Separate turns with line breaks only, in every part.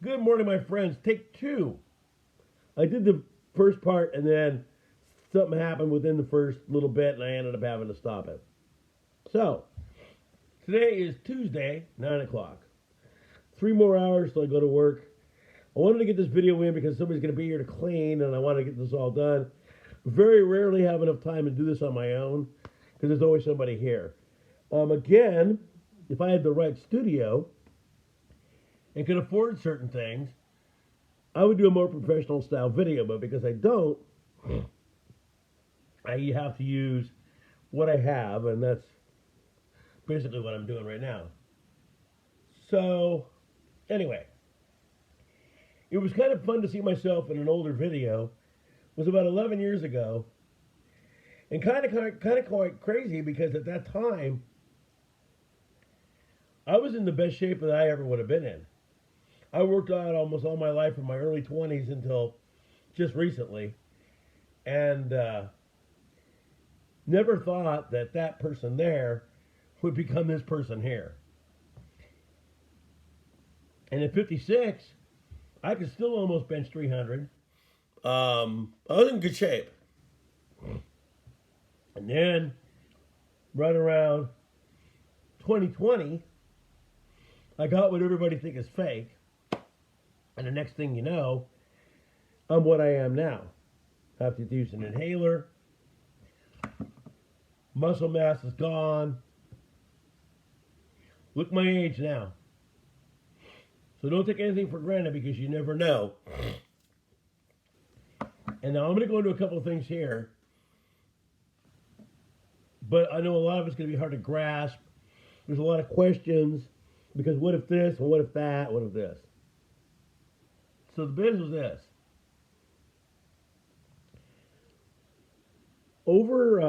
Good morning, my friends. Take two. I did the first part and then something happened within the first little bit and I ended up having to stop it. So, today is Tuesday, 9 o'clock. 3 more hours till I go to work. I wanted to get this video in because somebody's going to be here to clean and I want to get this all done. Very rarely have enough time to do this on my own because there's always somebody here. Again, if I had the right studio and could afford certain things, I would do a more professional style video, but because I don't, I have to use what I have, and that's basically what I'm doing right now. So, anyway, it was kind of fun to see myself in an older video. It was about 11 years ago, and kind of quite crazy because at that time, I was in the best shape that I ever would have been in. I worked out almost all my life from my early 20s until just recently, and never thought that that person there would become this person here. And at 56, I could still almost bench 300. I was in good shape. And then, right around 2020, I got what everybody thinks is fake. And the next thing you know, I'm what I am now. I have to use an inhaler. Muscle mass is gone. Look my age now. So don't take anything for granted because you never know. And now I'm going to go into a couple of things here. But I know a lot of it's going to be hard to grasp. There's a lot of questions. Because what if this, and what if that, what if this? So the business was this. Over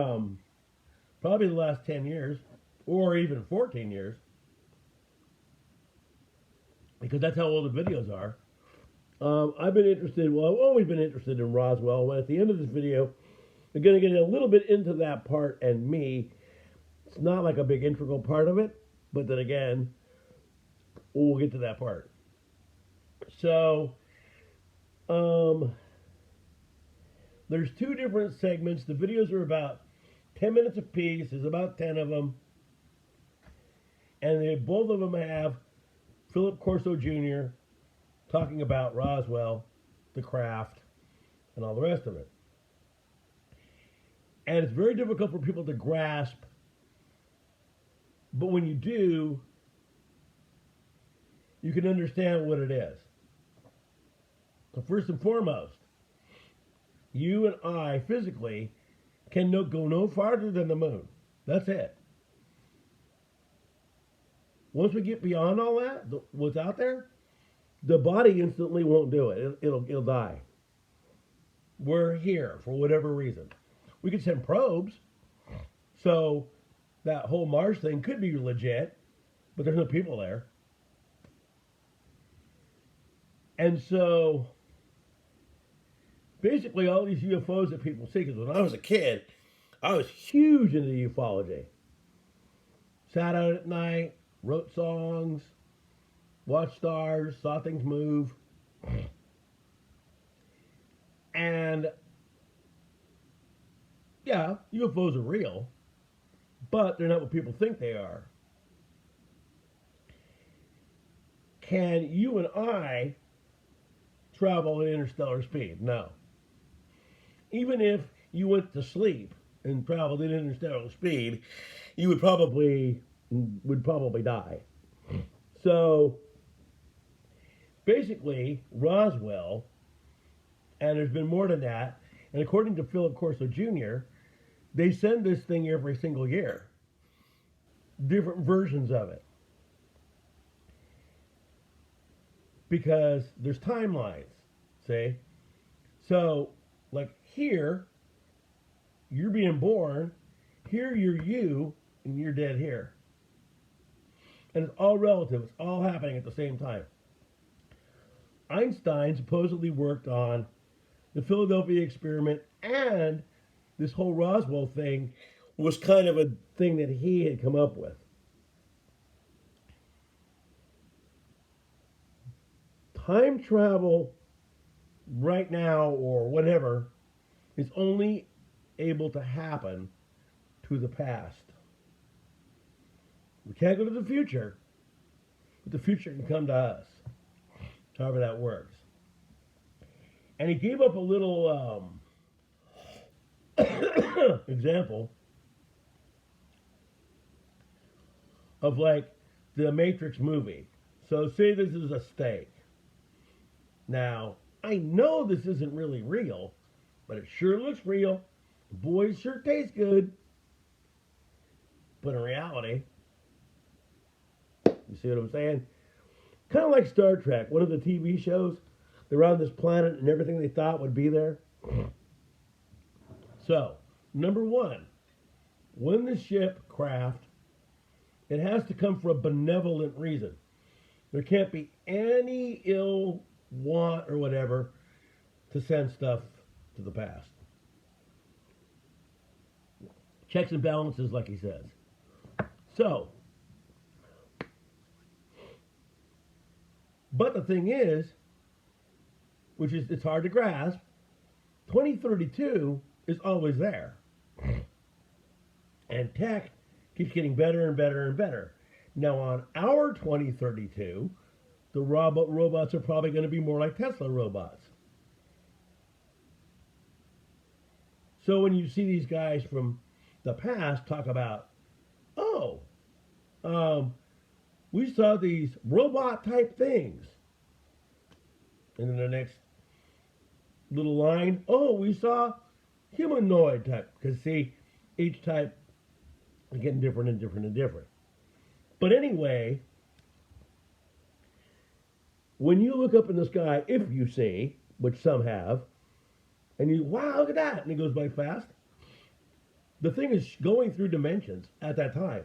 probably the last 10 years, or even 14 years, because that's how old the videos are, I've been interested, well, I've always been interested in Roswell. At the end of this video, I'm going to get a little bit into that part and me. It's not like a big integral part of it, but then again, we'll get to that part. So, there's two different segments. The videos are about 10 minutes apiece. There's about 10 of them. And both of them have Philip Corso Jr. talking about Roswell, the craft, and all the rest of it. And it's very difficult for people to grasp. But when you do, you can understand what it is. So first and foremost, you and I physically can go no farther than the moon. That's it. Once we get beyond all that, what's out there, the body instantly won't do it. It'll die. We're here for whatever reason. We could send probes, so that whole Mars thing could be legit, but there's no people there. And so, basically all these UFOs that people see, because when I was a kid, I was huge into ufology. Sat out at night, wrote songs, watched stars, saw things move. And, yeah, UFOs are real, but they're not what people think they are. Can you and I travel at interstellar speed? No. Even if you went to sleep and traveled at interstellar speed, you would probably die. So basically, Roswell, and there's been more than that, and according to Philip Corso Jr., they send this thing every single year. Different versions of it. Because there's timelines, see? So, like here, you're being born, here you're you, and you're dead here. And it's all relative, it's all happening at the same time. Einstein supposedly worked on the Philadelphia experiment, and this whole Roswell thing was kind of a thing that he had come up with. time travel right now or whatever is only able to happen to the past. We can't go to the future, but the future can come to us, however that works. And he gave up a little example of like the Matrix movie. So say this is a steak. Now, I know this isn't really real, but it sure looks real. Boy, it sure tastes good. But in reality, you see what I'm saying? Kind of like Star Trek, one of the TV shows. They're on this planet and everything they thought would be there. So, number one, when the ship craft, it has to come for a benevolent reason. There can't be any ill want or whatever to send stuff to the past. Checks and balances, like he says. So, but the thing is, which is it's hard to grasp, 2032 is always there. And tech keeps getting better and better and better. Now on our 2032, the robots are probably going to be more like Tesla robots. So when you see these guys from the past talk about, we saw these robot type things. And then the next little line, we saw humanoid type. Because see, each type is getting different and different and different. But anyway, when you look up in the sky, if you see, which some have, and you, wow, look at that, and it goes by fast, the thing is going through dimensions at that time.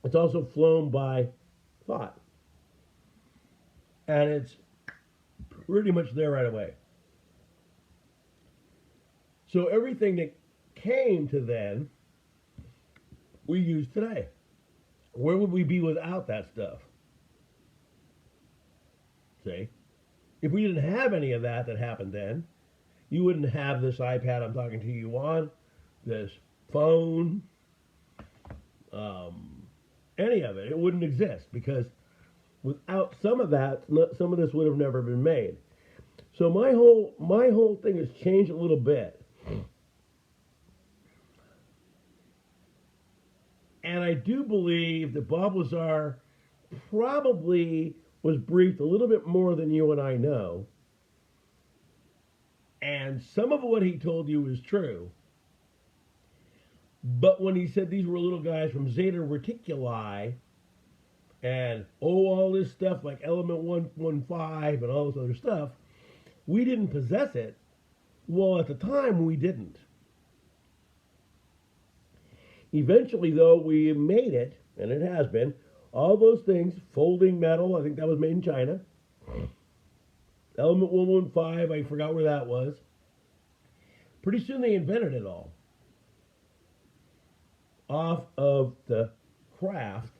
It's also flown by thought. And it's pretty much there right away. So everything that came to then, we use today. Where would we be without that stuff? See? If we didn't have any of that happened then, you wouldn't have this iPad I'm talking to you on, this phone, any of it. It wouldn't exist because without some of that, some of this would have never been made. So my whole thing has changed a little bit. And I do believe that Bob Lazar probably was briefed a little bit more than you and I know. And some of what he told you is true. But when he said these were little guys from Zeta Reticuli, and all this stuff like Element 115 and all this other stuff, we didn't possess it. Well, at the time, we didn't. Eventually, though, we made it, and it has been, all those things, folding metal, I think that was made in China. Element 115, I forgot where that was. Pretty soon they invented it all. Off of the craft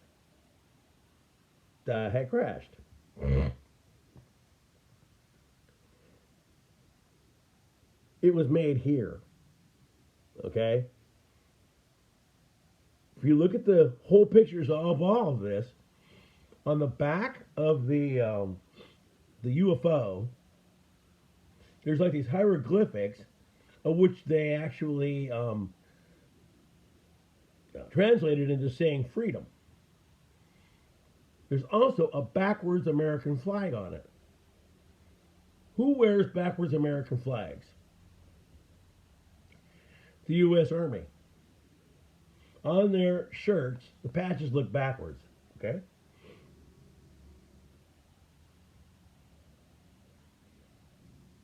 that had crashed. It was made here. Okay? If you look at the whole pictures of all of this, on the back of the UFO, there's like these hieroglyphics of which they actually translated into saying freedom. There's also a backwards American flag on it. Who wears backwards American flags? The U.S. Army. On their shirts, the patches look backwards. Okay?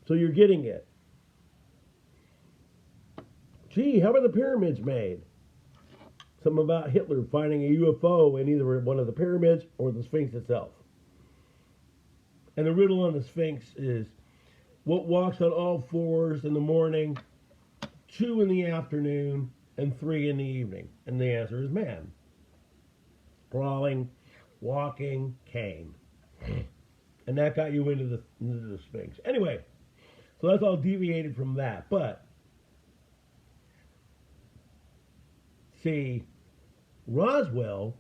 So you're getting it. Gee, how are the pyramids made? Something about Hitler finding a UFO in either one of the pyramids or the Sphinx itself. And the riddle on the Sphinx is, what walks on all fours in the morning, 2 in the afternoon, and 3 in the evening? And the answer is man. Crawling, walking cane. And that got you into the Sphinx. Anyway, so that's all deviated from that. But, see, Roswell,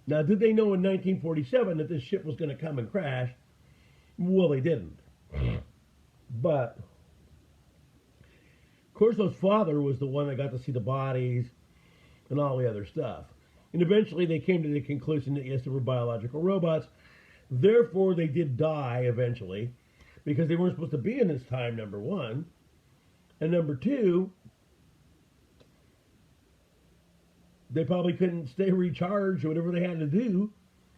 now did they know in 1947 that this ship was going to come and crash? Well, they didn't. But Corso's father was the one that got to see the bodies and all the other stuff. And eventually they came to the conclusion that, yes, they were biological robots. Therefore, they did die eventually because they weren't supposed to be in this time, number one. And number two, they probably couldn't stay recharged or whatever they had to do,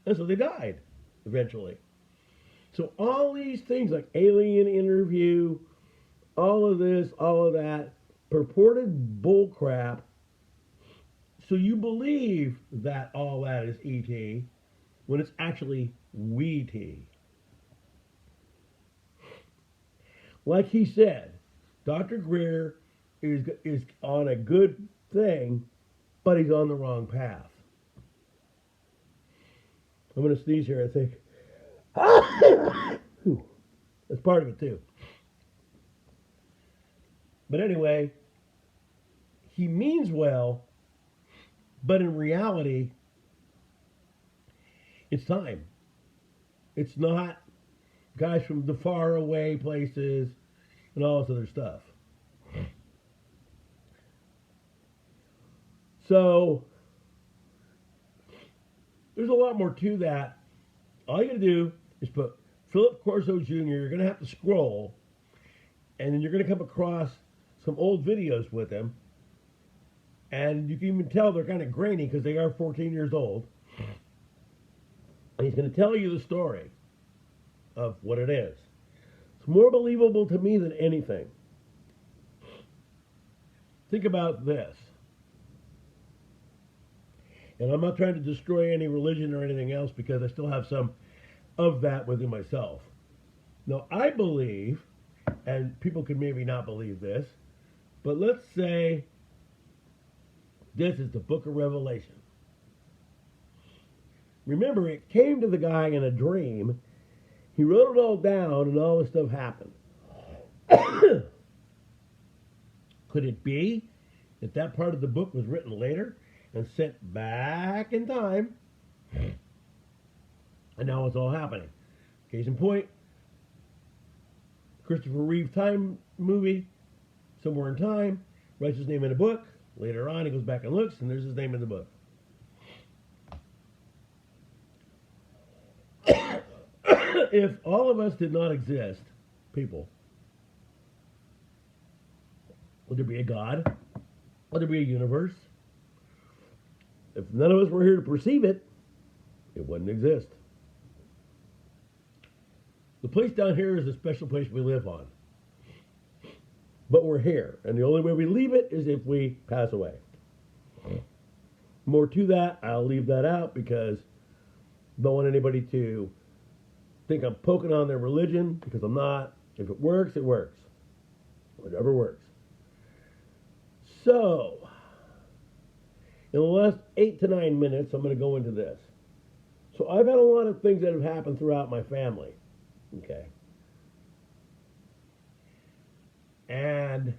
and so they died eventually. So all these things like alien interview, all of this, all of that, purported bullcrap. So you believe that all that is ET when it's actually we-T. Like he said, Dr. Greer is on a good thing, but he's on the wrong path. I'm going to sneeze here, I think. That's part of it, too. But anyway, he means well, but in reality, it's time. It's not guys from the far away places and all this other stuff. So, there's a lot more to that. All you got to do is put Philip Corso Jr. You're going to have to scroll, and then you're going to come across some old videos with him. And you can even tell they're kind of grainy because they are 14 years old. And he's going to tell you the story of what it is. It's more believable to me than anything. Think about this. And I'm not trying to destroy any religion or anything else because I still have some of that within myself. Now, I believe, and people could maybe not believe this, but let's say this is the book of Revelation. Remember, it came to the guy in a dream. He wrote it all down, and all this stuff happened. Could it be that that part of the book was written later and sent back in time? And now it's all happening. Case in point, Christopher Reeve Time movie, Somewhere in Time, writes his name in a book. Later on, he goes back and looks, and there's his name in the book. If all of us did not exist, people, would there be a God? Would there be a universe? If none of us were here to perceive it, it wouldn't exist. The place down here is a special place we live on. But we're here, and the only way we leave it is if we pass away. More to that, I'll leave that out because I don't want anybody to think I'm poking on their religion, because I'm not. If it works, it works. Whatever works. So, in the last 8 to 9 minutes, I'm going to go into this. So I've had a lot of things that have happened throughout my family. Okay. And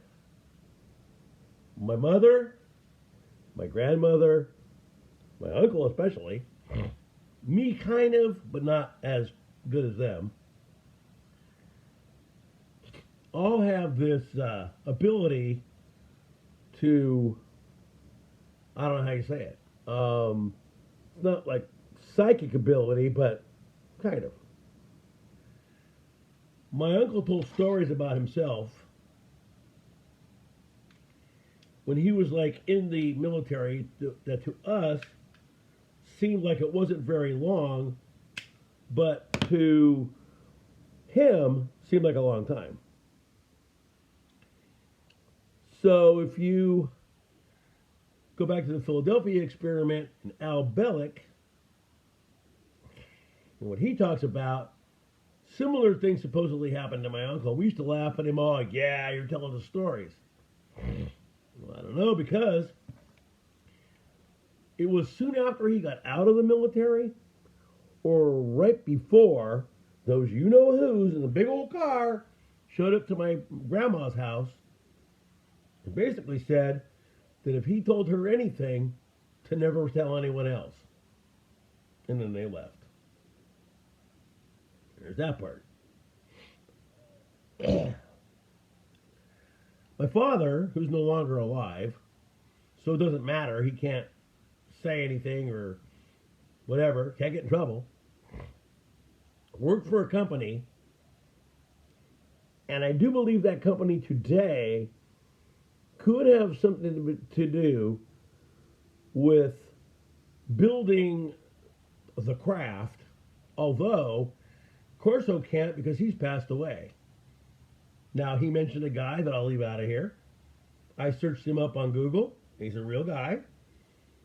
my mother, my grandmother, my uncle especially, me kind of, but not as good as them, all have this ability to, I don't know how you say it. It's not like psychic ability, but kind of. My uncle told stories about himself when he was like in the military that to us seemed like it wasn't very long, but to him seemed like a long time. So if you go back to the Philadelphia experiment and Al Bellick, and what he talks about, similar things supposedly happened to my uncle. We used to laugh at him all like, yeah, you're telling the stories. Well, I don't know, because it was soon after he got out of the military or right before those you-know-who's in the big old car showed up to my grandma's house and basically said that if he told her anything, to never tell anyone else. And then they left. There's that part. My father, who's no longer alive, so it doesn't matter, he can't say anything or whatever, can't get in trouble, worked for a company, and I do believe that company today could have something to do with building the craft, although Corso can't because he's passed away. Now, he mentioned a guy that I'll leave out of here. I searched him up on Google. He's a real guy.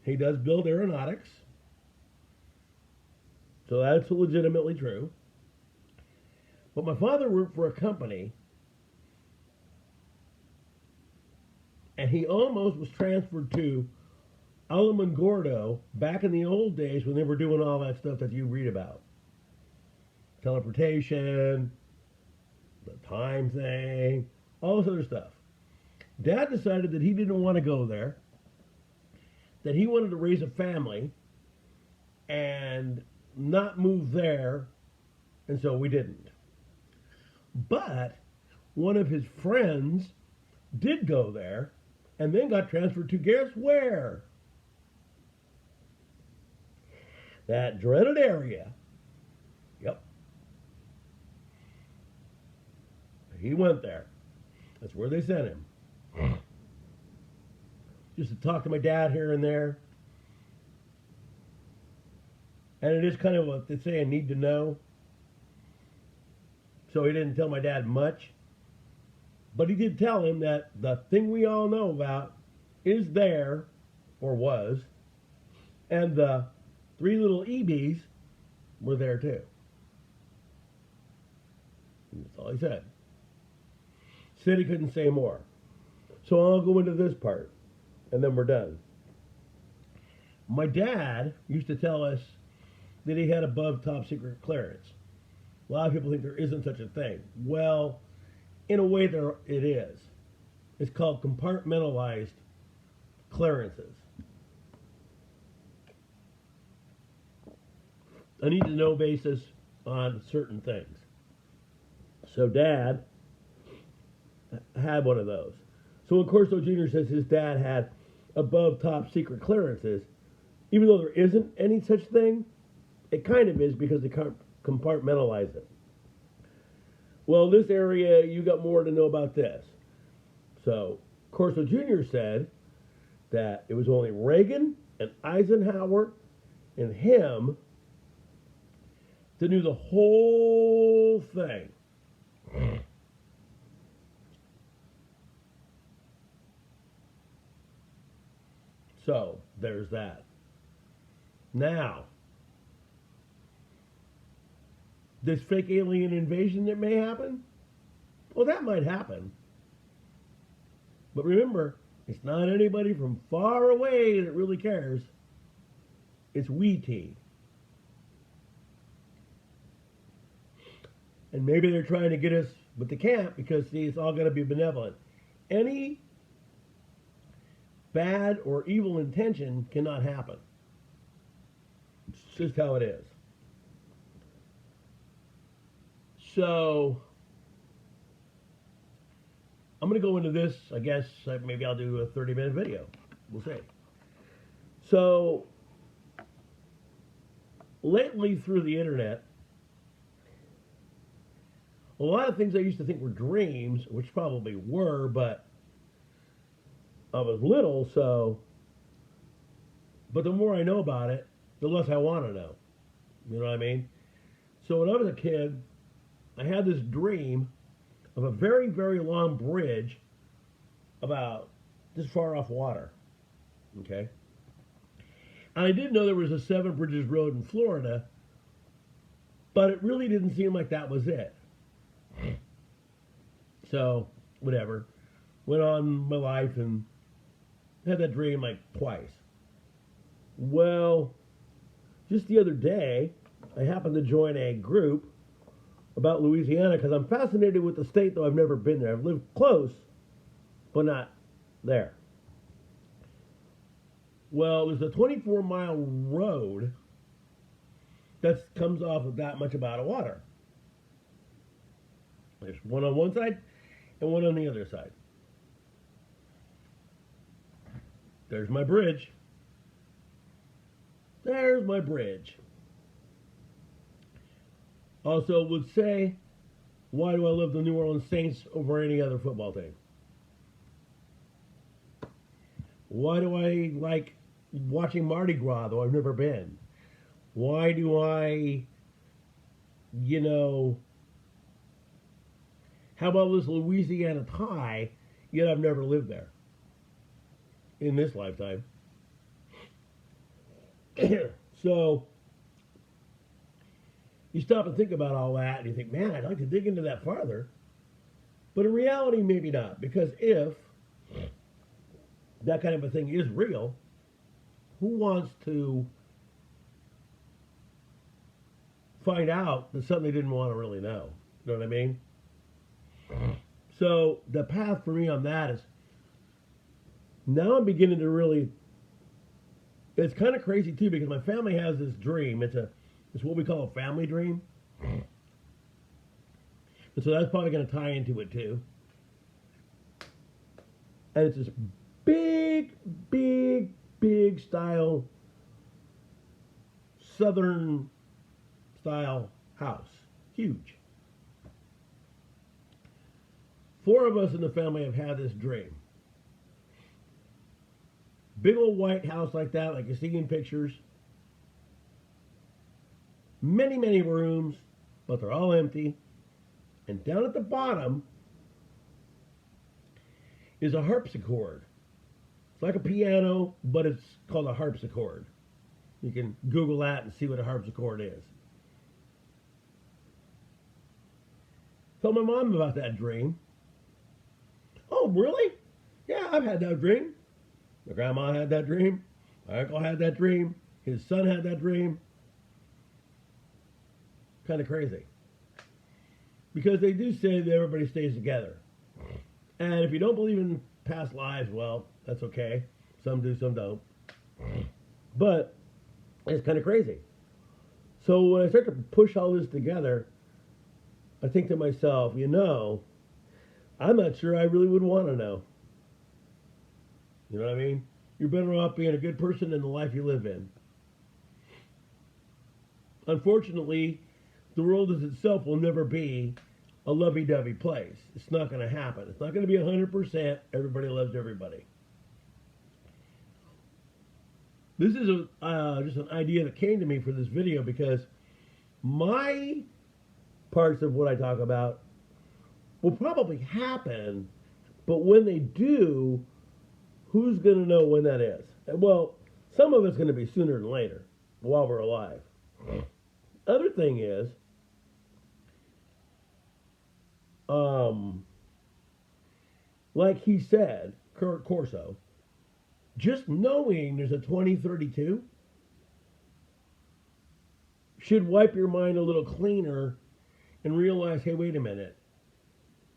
He does build aeronautics. So that's legitimately true. But my father worked for a company, and he almost was transferred to Alamogordo back in the old days when they were doing all that stuff that you read about. Teleportation, the time thing, all this other stuff. Dad decided that he didn't want to go there, that he wanted to raise a family and not move there, and so we didn't. But one of his friends did go there and then got transferred to guess where? That dreaded area. Yep. He went there. That's where they sent him. Just to talk to my dad here and there. And it is kind of what they say, I need to know. So he didn't tell my dad much. But he did tell him that the thing we all know about is there, or was, and the 3 little EBs were there too. That's all he said. Said he couldn't say more. So I'll go into this part, and then we're done. My dad used to tell us that he had above top secret clearance. A lot of people think there isn't such a thing. Well, in a way there it is. It's called compartmentalized clearances. I need to know basis on certain things. So Dad had one of those. So when Corso Jr. says his dad had above top secret clearances, even though there isn't any such thing, it kind of is because they can't compartmentalize it. Well, this area, you got more to know about this. So Corso Jr. said that it was only Reagan and Eisenhower and him that knew the whole thing. So, there's that. Now, this fake alien invasion that may happen, well, that might happen. But remember, it's not anybody from far away that really cares. It's we. And maybe they're trying to get us, but they can't because, see, it's all going to be benevolent. Any bad or evil intention cannot happen. It's just how it is. So, I'm going to go into this, I guess, maybe I'll do a 30-minute video. We'll see. So, lately through the internet, a lot of things I used to think were dreams, which probably were, but I was little, so, but the more I know about it, the less I want to know. You know what I mean? So when I was a kid, I had this dream of a very, very long bridge about this far off water. Okay? And I did know there was a 7 Bridges Road in Florida, but it really didn't seem like that was it. So, whatever. Went on my life and had that dream like twice. Well, just the other day, I happened to join a group about Louisiana because I'm fascinated with the state, though I've never been there. I've lived close, but not there. Well, there's a 24-mile road that comes off of that much amount of water. There's one on one side and one on the other side. There's my bridge. There's my bridge. Also would say, why do I love the New Orleans Saints over any other football team? Why do I like watching Mardi Gras, though I've never been? Why do I, how about this Louisiana tie, yet I've never lived there in this lifetime? So, you stop and think about all that, and you think, man, I'd like to dig into that farther. But in reality, maybe not. Because if that kind of a thing is real, who wants to find out that something they didn't want to really know? You know what I mean? So the path for me on that is, now I'm beginning to really, it's kind of crazy too, because my family has this dream. It's what we call a family dream. And so that's probably going to tie into it too. And it's this big, big, big style, southern style house. Huge. 4 of us in the family have had this dream. Big old white house like that, like you see in pictures. Many, many rooms, but they're all empty. And down at the bottom is a harpsichord. It's like a piano, but it's called a harpsichord. You can Google that and see what a harpsichord is. Told my mom about that dream. Oh, really? Yeah, I've had that dream. My grandma had that dream. My uncle had that dream. His son had that dream. Kind of crazy. Because they do say that everybody stays together. And if you don't believe in past lives, well, that's okay. Some do, some don't. But it's kind of crazy. So when I start to push all this together, I think to myself, I'm not sure I really would want to know. You know what I mean? You're better off being a good person in the life you live in. Unfortunately, the world as itself will never be a lovey-dovey place. It's not going to happen. It's not going to be 100% everybody loves everybody. This is just an idea that came to me for this video because my parts of what I talk about will probably happen, but when they do, who's going to know when that is? Well, some of it's going to be sooner than later while we're alive. Other thing is, like he said, Philip Corso, just knowing there's a 2032 should wipe your mind a little cleaner and realize, hey, wait a minute,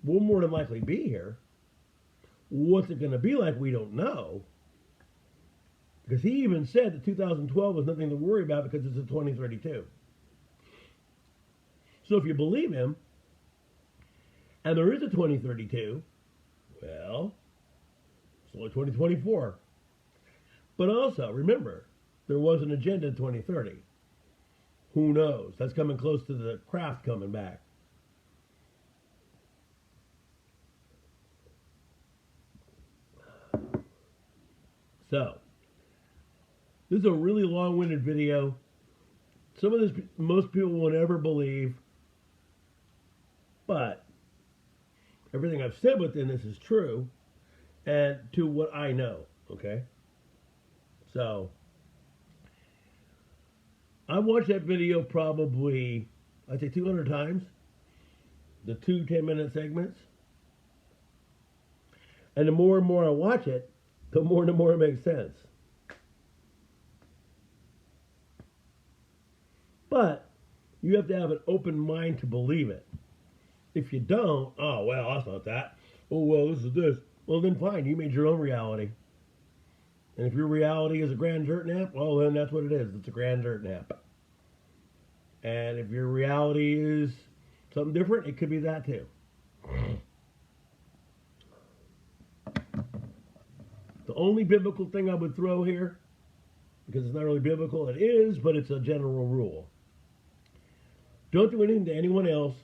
we'll more than likely be here. What's it going to be like? We don't know. Because he even said that 2012 is nothing to worry about because it's a 2032. So if you believe him, and there is a 2032, well, it's only 2024. But also, remember, there was an agenda in 2030. Who knows? That's coming close to the craft coming back. So, this is a really long-winded video. Some of this most people won't ever believe, but everything I've said within this is true, and to what I know, okay? So, I watched that video probably, I'd say 200 times, the 2 10-minute segments, and the more and more I watch it, the more and more it makes sense. But you have to have an open mind to believe it. If you don't, oh, well, that's not that. Oh, well, this is this. Well, then fine, you made your own reality. And if your reality is a grand dirt nap, well, then that's what it is. It's a grand dirt nap. And if your reality is something different, it could be that too. The only biblical thing I would throw here, because it's not really biblical, it is, but it's a general rule. Don't do anything to anyone else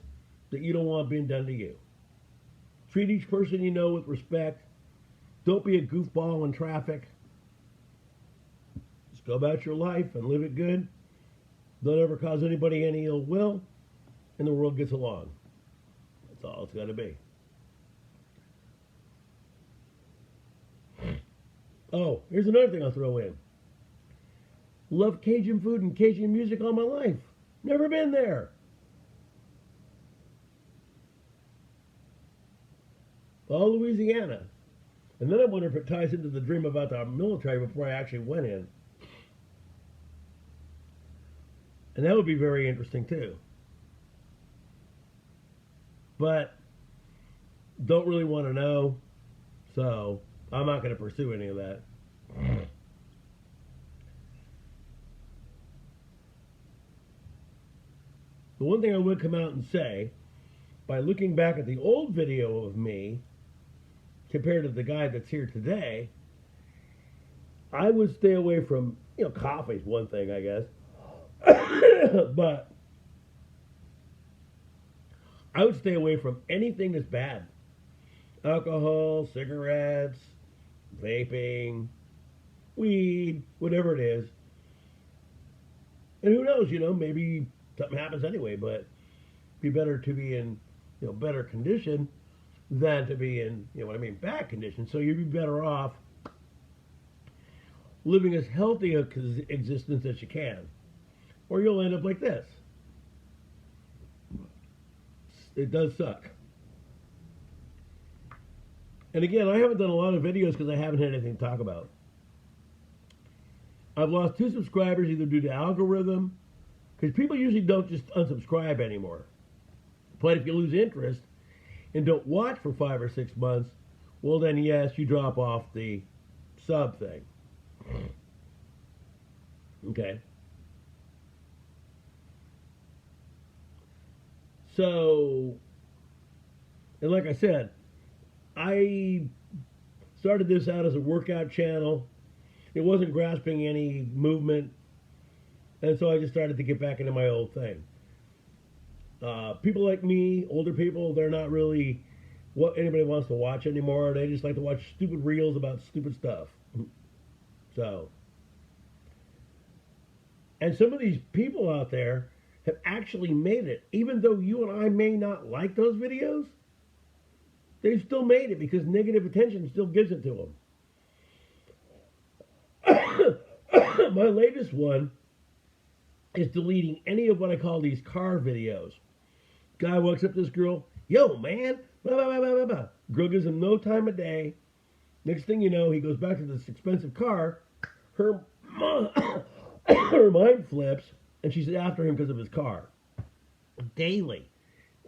that you don't want being done to you. Treat each person you know with respect. Don't be a goofball in traffic. Just go about your life and live it good. Don't ever cause anybody any ill will, and the world gets along. That's all it's got to be. Oh, here's another thing I'll throw in. Love Cajun food and Cajun music all my life. Never been there. All Louisiana. And then I wonder if it ties into the dream about the military before I actually went in. And that would be very interesting too. But don't really want to know, so I'm not going to pursue any of that. The one thing I would come out and say, by looking back at the old video of me compared to the guy that's here today, I would stay away from, coffee's one thing, I guess. But I would stay away from anything that's bad. Alcohol, cigarettes, vaping, weed, whatever it is. And who knows, maybe something happens anyway, but it'd be better to be in, better condition than to be in, bad condition. So you'd be better off living as healthy a existence as you can. Or you'll end up like this. It does suck. And again, I haven't done a lot of videos because I haven't had anything to talk about. I've lost 2 subscribers either due to algorithm, because people usually don't just unsubscribe anymore. But if you lose interest and don't watch for 5 or 6 months, well then yes, you drop off the sub thing. Okay. So, and like I said, I started this out as a workout channel. It wasn't grasping any movement, and so I just started to get back into my old thing. People like me, older people, they're not really what anybody wants to watch anymore. They just like to watch stupid reels about stupid stuff. So, and some of these people out there have actually made it. Even though you and I may not like those videos, they've still made it because negative attention still gives it to them. My latest one is deleting any of what I call these car videos. Guy walks up to this girl, yo man, blah, blah, blah, blah, blah, blah. Girl gives him no time of day. Next thing you know, he goes back to this expensive car. Her mind flips, and she's after him because of his car. Daily.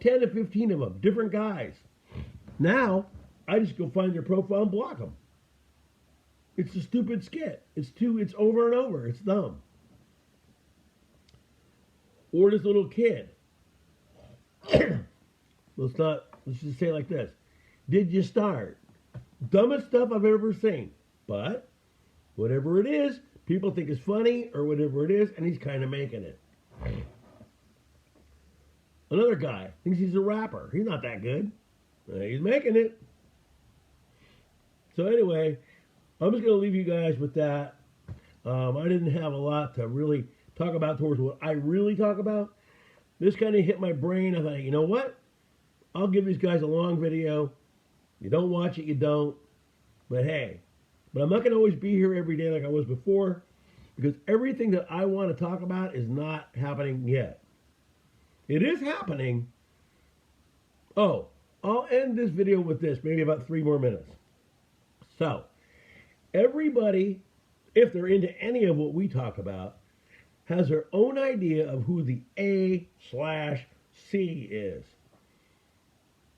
10 to 15 of them, different guys. Now, I just go find their profile and block them. It's a stupid skit. It's over and over. It's dumb. Or this little kid. Let's just say it like this. Did you start? Dumbest stuff I've ever seen. But, whatever it is, people think it's funny or whatever it is, and he's kind of making it. Another guy thinks he's a rapper. He's not that good. He's making it. So anyway, I'm just going to leave you guys with that. I didn't have a lot to really talk about towards what I really talk about. This kind of hit my brain. I thought, you know what? I'll give these guys a long video. You don't watch it, you don't. But hey, I'm not going to always be here every day like I was before, because everything that I want to talk about is not happening yet. It is happening. Oh, I'll end this video with this, maybe about 3 more minutes. So, everybody, if they're into any of what we talk about, has her own idea of who the A/C is.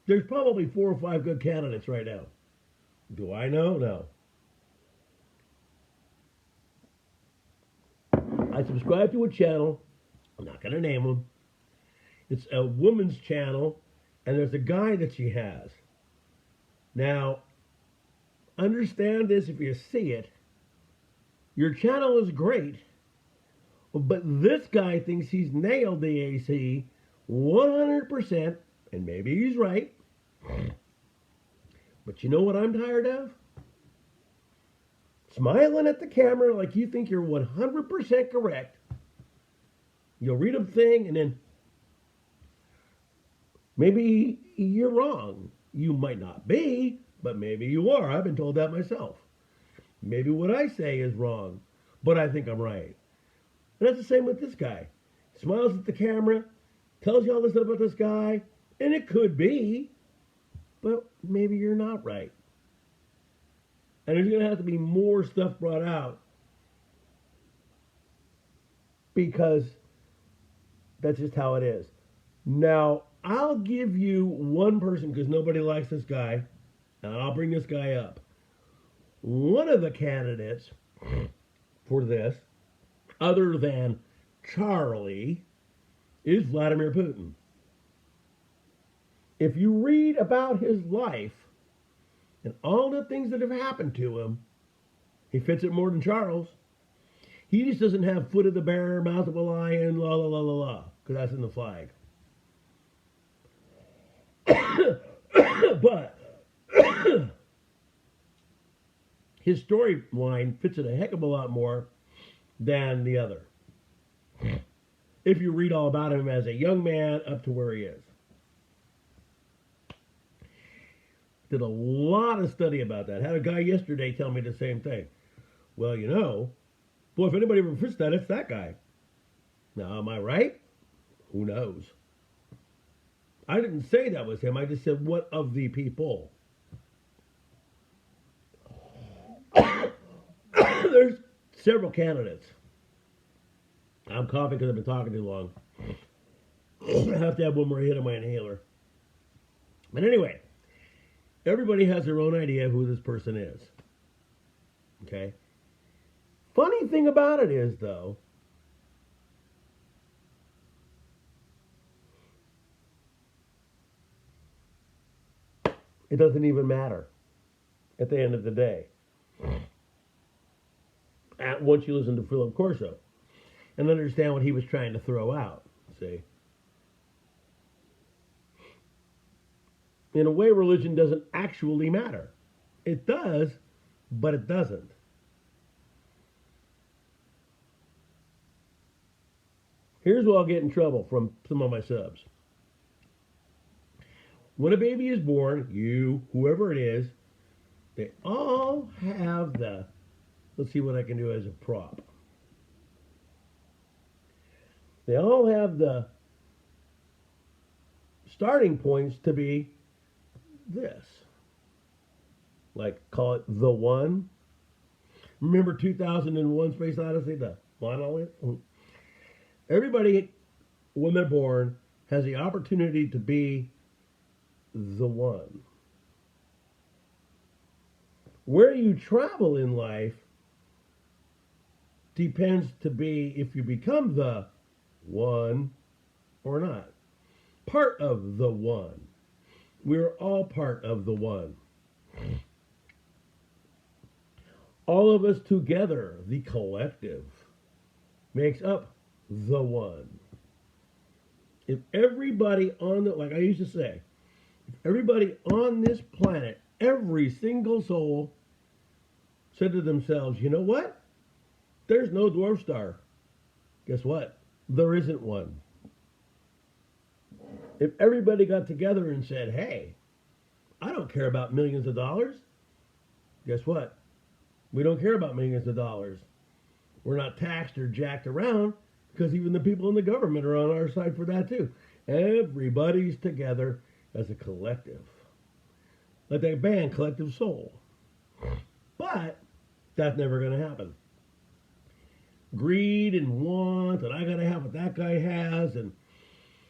There's probably 4 or 5 good candidates right now. Do I know? No. I subscribe to a channel. I'm not going to name them. It's a woman's channel, and there's a guy that she has. Now, understand this if you see it. Your channel is great, but this guy thinks he's nailed the AC 100%, and maybe he's right. But you know what I'm tired of? Smiling at the camera like you think you're 100% correct. You'll read a thing and then maybe you're wrong. You might not be, but maybe you are. I've been told that myself. Maybe what I say is wrong, but I think I'm right. And that's the same with this guy. Smiles at the camera, tells you all this stuff about this guy, and it could be, but maybe you're not right. And there's going to have to be more stuff brought out because that's just how it is. Now, I'll give you one person because nobody likes this guy, and I'll bring this guy up. One of the candidates for this, other than Charlie, is Vladimir Putin. If you read about his life and all the things that have happened to him, he fits it more than Charles. He just doesn't have foot of the bear, mouth of a lion, la la la la la, because that's in the flag. But his storyline fits it a heck of a lot more than the other. If you read all about him as a young man up to where he is. Did a lot of study about that. Had a guy yesterday tell me the same thing. Well, you know, boy, if anybody ever fits that, it's that guy. Now, am I right? Who knows? I didn't say that was him. I just said, what of the people? There's several candidates. I'm coughing because I've been talking too long. I have to have one more hit of my inhaler. But anyway, everybody has their own idea of who this person is. Okay? Funny thing about it is, though, it doesn't even matter at the end of the day. Once you listen to Philip Corso and understand what he was trying to throw out, see? In a way, religion doesn't actually matter. It does, but it doesn't. Here's where I'll get in trouble from some of my subs. When a baby is born, you, whoever it is, they all have the, let's see what I can do as a prop. They all have the starting points to be this. Like, call it the one. Remember 2001 Space Odyssey, the monolith? Everybody, when they're born, has the opportunity to be the one. Where you travel in life depends to be if you become the one or not. Part of the one. We're all part of the one. All of us together, the collective, makes up the one. If everybody on the, like I used to say, if everybody on this planet, every single soul said to themselves, you know what? There's no dwarf star. Guess what? There isn't one. If everybody got together and said, hey, I don't care about millions of dollars, guess what? We don't care about millions of dollars. We're not taxed or jacked around because even the people in the government are on our side for that too. Everybody's together as a collective. Like that band, Collective Soul. But that's never going to happen. greed and want, and I gotta have what that guy has, and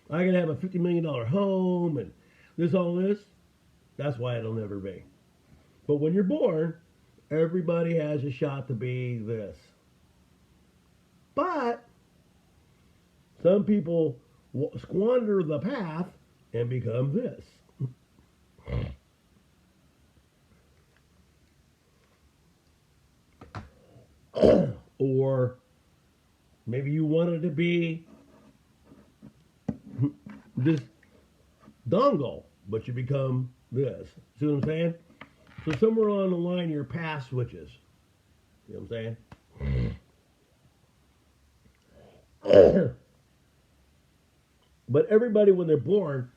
I gotta have a $50 million home, and all this. That's why it'll never be. But when you're born, everybody has a shot to be this. But some people squander the path and become this. Or maybe you wanted to be this dongle, but you become this. See what I'm saying? So somewhere along the line, your path switches. You know what I'm saying? But everybody, when they're born,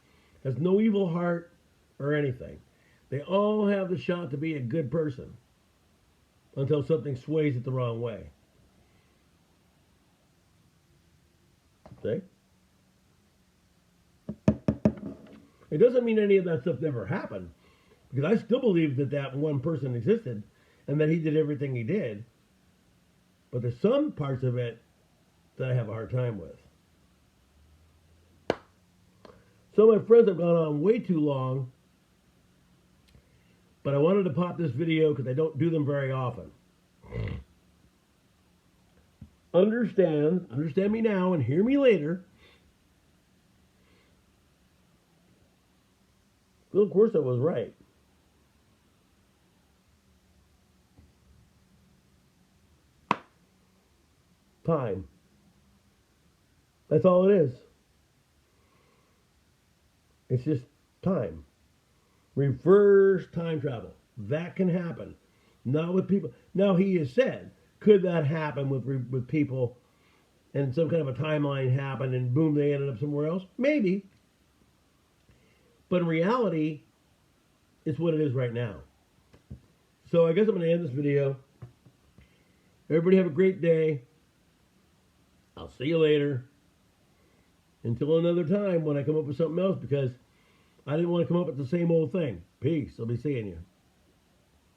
has no evil heart or anything. They all have the shot to be a good person until something sways it the wrong way. See? It doesn't mean any of that stuff never happened, because I still believe that that one person existed and that he did everything he did. But there's some parts of it that I have a hard time with. So my friends, have gone on way too long, but I wanted to pop this video because I don't do them very often. Understand me now and hear me later. Philip Corso was right. Time. That's all it is. It's just time. Reverse time travel. That can happen. Not with people. Now, he has said, could that happen with people and some kind of a timeline happened and boom, they ended up somewhere else? Maybe. But in reality, it's what it is right now. So I guess I'm going to end this video. Everybody have a great day. I'll see you later. Until another time when I come up with something else, because I didn't want to come up with the same old thing. Peace. I'll be seeing you.